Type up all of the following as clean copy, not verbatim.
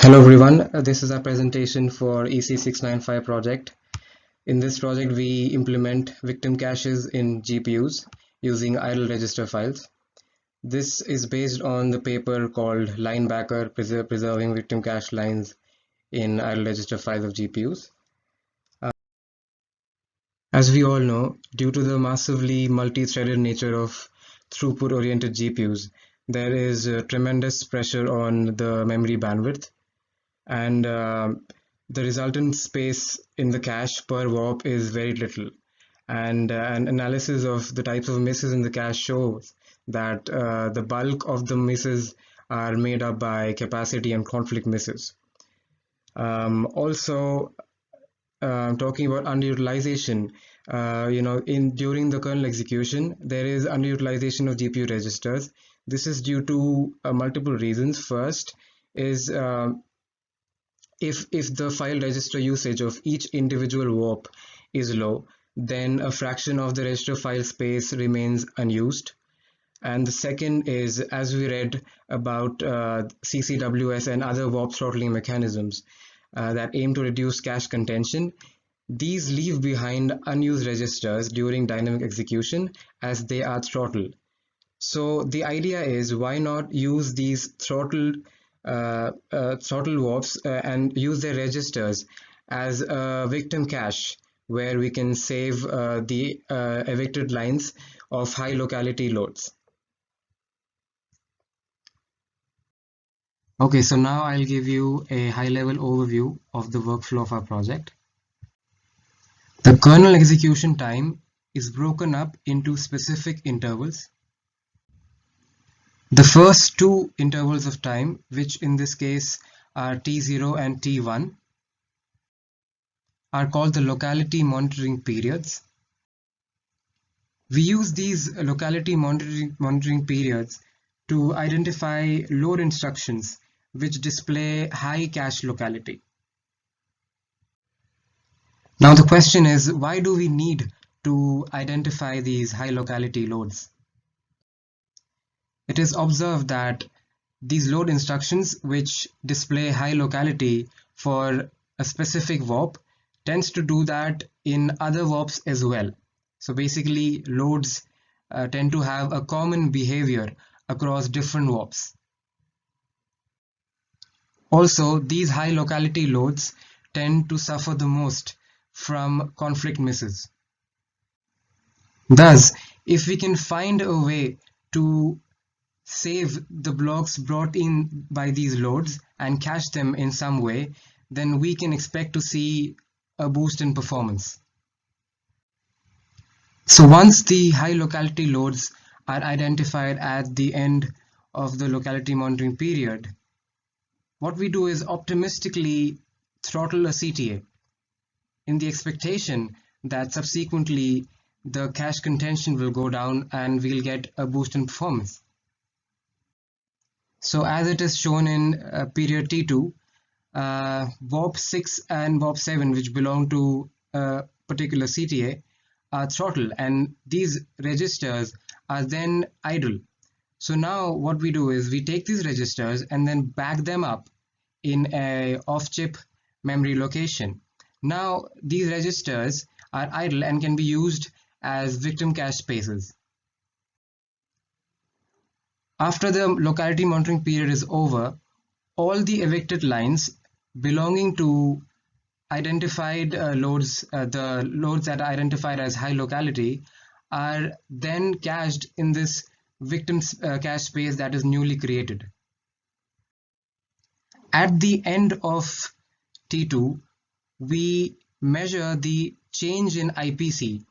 Hello everyone, this is our presentation for EC695 project. In this project, we implement victim caches in GPUs using idle register files. This is based on the paper called Linebacker Preserving Victim Cache Lines in Idle Register Files of GPUs. As we all know, due to the massively multi-threaded nature of throughput-oriented GPUs, there is tremendous pressure on the memory bandwidth, and the resultant space in the cache per warp is very little. And an analysis of the types of misses in the cache shows that the bulk of the misses are made up by capacity and conflict misses. Also, talking about underutilization, during the kernel execution, there is underutilization of GPU registers. This is due to multiple reasons. First is if the file register usage of each individual warp is low, then a fraction of the register file space remains unused. And the second is, as we read about CCWS and other warp throttling mechanisms that aim to reduce cache contention, these leave behind unused registers during dynamic execution as they are throttled. So the idea is, why not use these throttle warps and use their registers as a victim cache where we can save the evicted lines of high locality loads. Okay, so now I'll give you a high-level overview of the workflow of our project. The kernel execution time is broken up into specific intervals. The first two intervals of time, which in this case are T0 and T1, are called the locality monitoring periods. We use these locality monitoring periods to identify load instructions which display high cache locality. Now the question is, why do we need to identify these high locality loads? It is observed that these load instructions which display high locality for a specific warp tends to do that in other warps as well. So basically loads tend to have a common behavior across different warps. Also, these high locality loads tend to suffer the most from conflict misses. Thus, if we can find a way to save the blocks brought in by these loads and cache them in some way, then we can expect to see a boost in performance. So once the high locality loads are identified at the end of the locality monitoring period, what we do is optimistically throttle a CTA in the expectation that subsequently the cache contention will go down and we'll get a boost in performance. So as it is shown in period T2, warp 6 and warp 7, which belong to a particular CTA, are throttled, and these registers are then idle. So now what we do is we take these registers and then back them up in a off-chip memory location. Now these registers are idle and can be used as victim cache spaces. After the locality monitoring period is over, all the evicted lines belonging to identified loads, the loads that are identified as high locality, are then cached in this victim cache space that is newly created. At the end of T2, we measure the change in IPC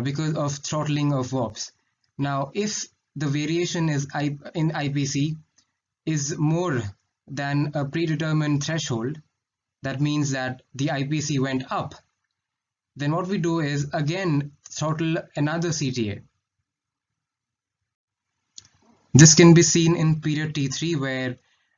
because of throttling of warps. Now, if the variation in IPC is more than a predetermined threshold, that means that the IPC went up, then what we do is again throttle another CTA. This can be seen in period T3, where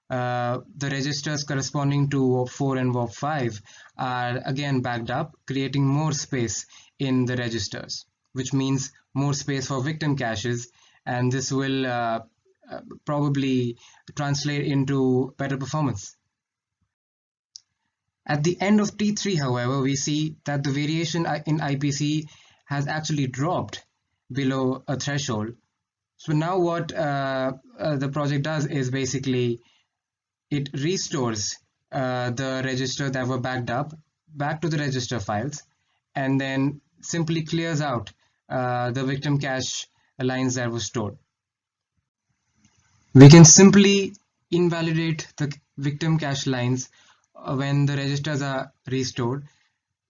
the registers corresponding to warp 4 and warp 5 are again backed up, creating more space in the registers, which means more space for victim caches, and this will probably translate into better performance. At the end of T3, however, we see that the variation in IPC has actually dropped below a threshold. So now what the project does is basically it restores the register that were backed up back to the register files, and then simply clears out the victim cache lines that were stored. We can simply invalidate the victim cache lines when the registers are restored,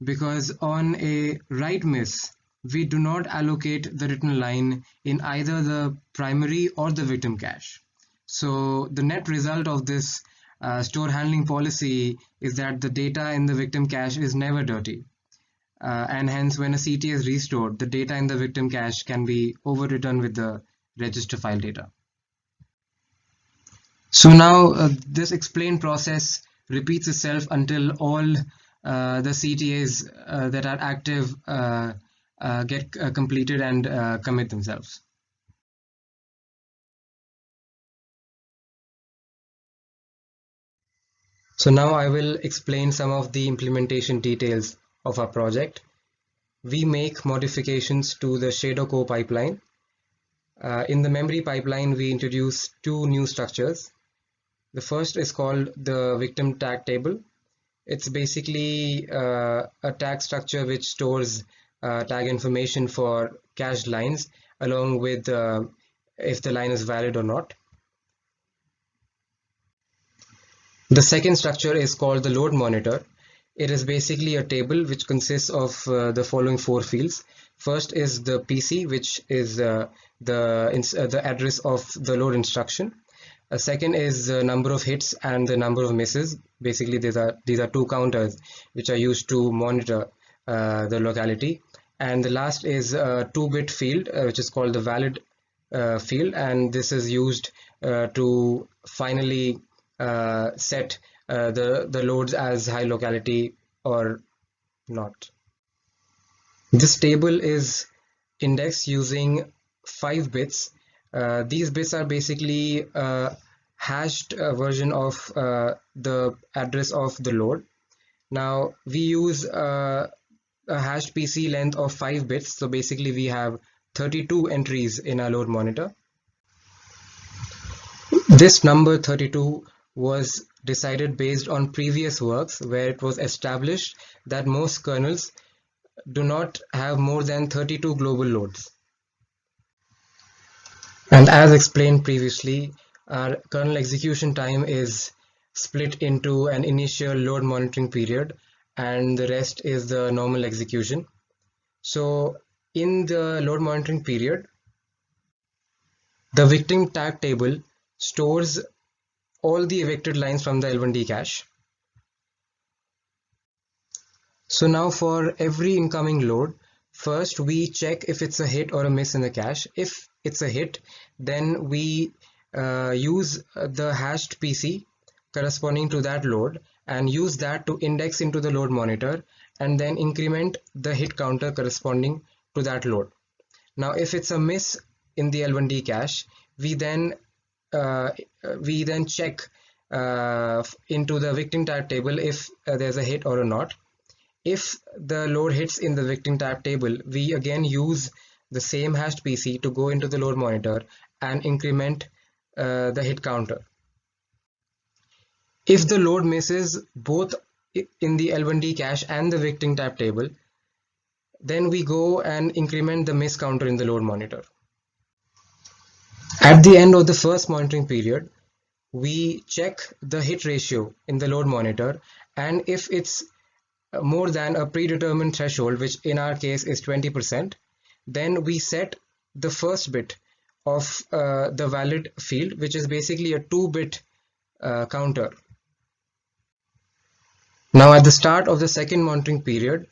because on a write miss, we do not allocate the written line in either the primary or the victim cache. So the net result of this store handling policy is that the data in the victim cache is never dirty. And hence, when a CTA is restored, the data in the victim cache can be overwritten with the register file data. So now this explained process repeats itself until all the CTAs that are active get completed and commit themselves. So now I will explain some of the implementation details of our project. We make modifications to the Shader core pipeline. In the memory pipeline, we introduce two new structures. The first is called the victim tag table. It's basically a tag structure which stores tag information for cached lines along with if the line is valid or not. The second structure is called the load monitor. It is basically a table which consists of the following four fields. First is the PC, which is the address of the load instruction. Second is the number of hits and the number of misses. Basically, these are two counters which are used to monitor the locality. And the last is a 2-bit field, which is called the valid field, and this is used to finally set the loads as high locality or not. This table is indexed using 5 bits. These bits are basically a hashed version of the address of the load. Now we use a hashed PC length of 5 bits, so basically we have 32 entries in our load monitor. This number 32 was decided based on previous works where it was established that most kernels do not have more than 32 global loads. And as explained previously, our kernel execution time is split into an initial load monitoring period and the rest is the normal execution. So in the load monitoring period, the victim tag table stores all the evicted lines from the L1D cache. So now for every incoming load, first we check if it's a hit or a miss in the cache. If it's a hit, then we use the hashed PC corresponding to that load and use that to index into the load monitor and then increment the hit counter corresponding to that load. Now if it's a miss in the L1D cache, we then check into the victim tag table if there's a hit or not. If the load hits in the victim tag table, we again use the same hashed PC to go into the load monitor and increment the hit counter. If the load misses both in the L1D cache and the victim tag table, then we go and increment the miss counter in the load monitor. At the end of the first monitoring period, we check the hit ratio in the load monitor, and if it's more than a predetermined threshold, which in our case is 20%, then we set the first bit of the valid field, which is basically a 2-bit counter. Now at the start of the second monitoring period,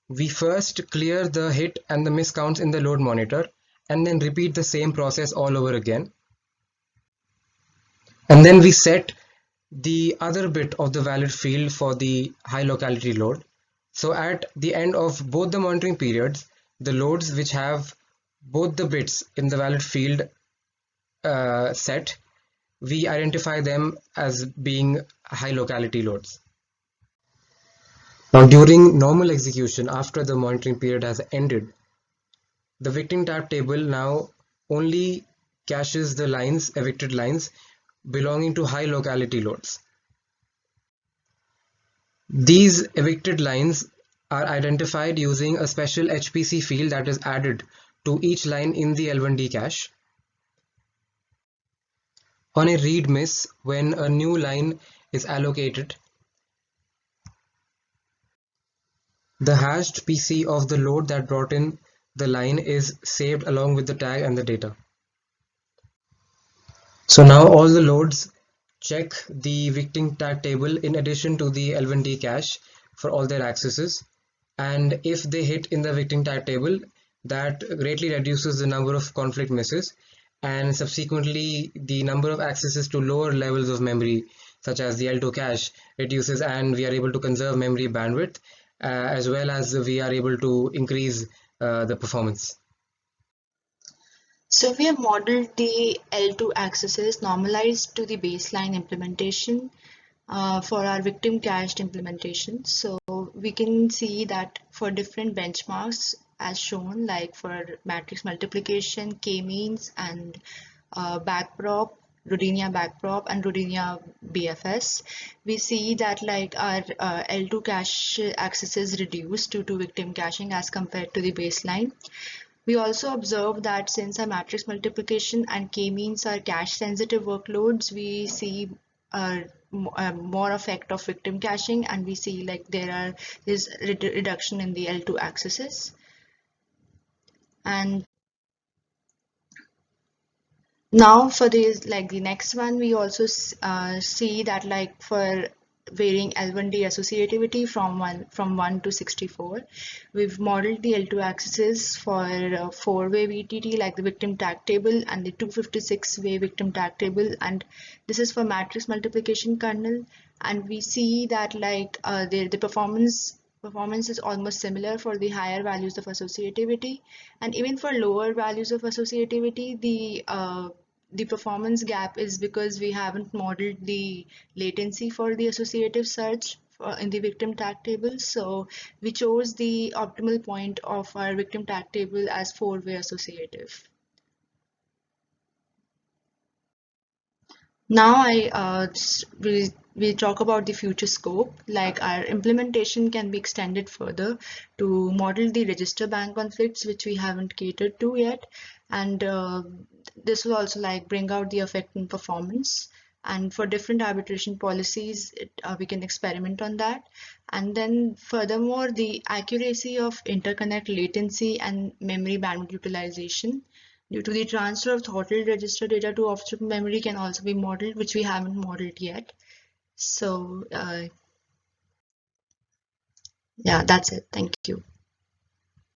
we first clear the hit and the miss counts in the load monitor and then repeat the same process all over again. And then we set the other bit of the valid field for the high locality load. So at the end of both the monitoring periods, the loads which have both the bits in the valid field set, we identify them as being high locality loads. Now, during normal execution, after the monitoring period has ended, the victim tab table now only caches the lines, evicted lines, belonging to high locality loads. These evicted lines are identified using a special HPC field that is added to each line in the L1D cache. On a read miss, when a new line is allocated, the hashed PC of the load that brought in the line is saved along with the tag and the data. So now all the loads check the victim tag table in addition to the L1D cache for all their accesses, and if they hit in the victim tag table, that greatly reduces the number of conflict misses, and subsequently the number of accesses to lower levels of memory such as the L2 cache reduces, and we are able to conserve memory bandwidth, as well as we are able to increase the performance. So we have modeled the L2 accesses normalized to the baseline implementation for our victim cached implementation. So we can see that for different benchmarks as shown, like for matrix multiplication, k-means, and backprop, Rodinia backprop, and Rodinia BFS, we see that like our L2 cache accesses reduced due to victim caching as compared to the baseline. We also observe that since our matrix multiplication and k-means are cache-sensitive workloads, we see more effect of victim caching, and we see like there's reduction in the L2 accesses. And now for the next one, we also see that like for varying L1D associativity from 1 to 64, we've modeled the L2 accesses for 4-way VTT like the victim tag table and the 256-way victim tag table, and this is for matrix multiplication kernel, and we see that like the performance is almost similar for the higher values of associativity, and even for lower values of associativity, the performance gap is because we haven't modeled the latency for the associative search in the victim tag table. So we chose the optimal point of our victim tag table as 4-way associative. Now we talk about the future scope, like our implementation can be extended further to model the register bank conflicts, which we haven't catered to yet, and this will also like bring out the effect in performance. And for different arbitration policies, we can experiment on that. And then furthermore, the accuracy of interconnect latency and memory bandwidth utilization due to the transfer of throttled register data to off-chip memory can also be modeled, which we haven't modeled yet. So yeah, that's it. Thank you.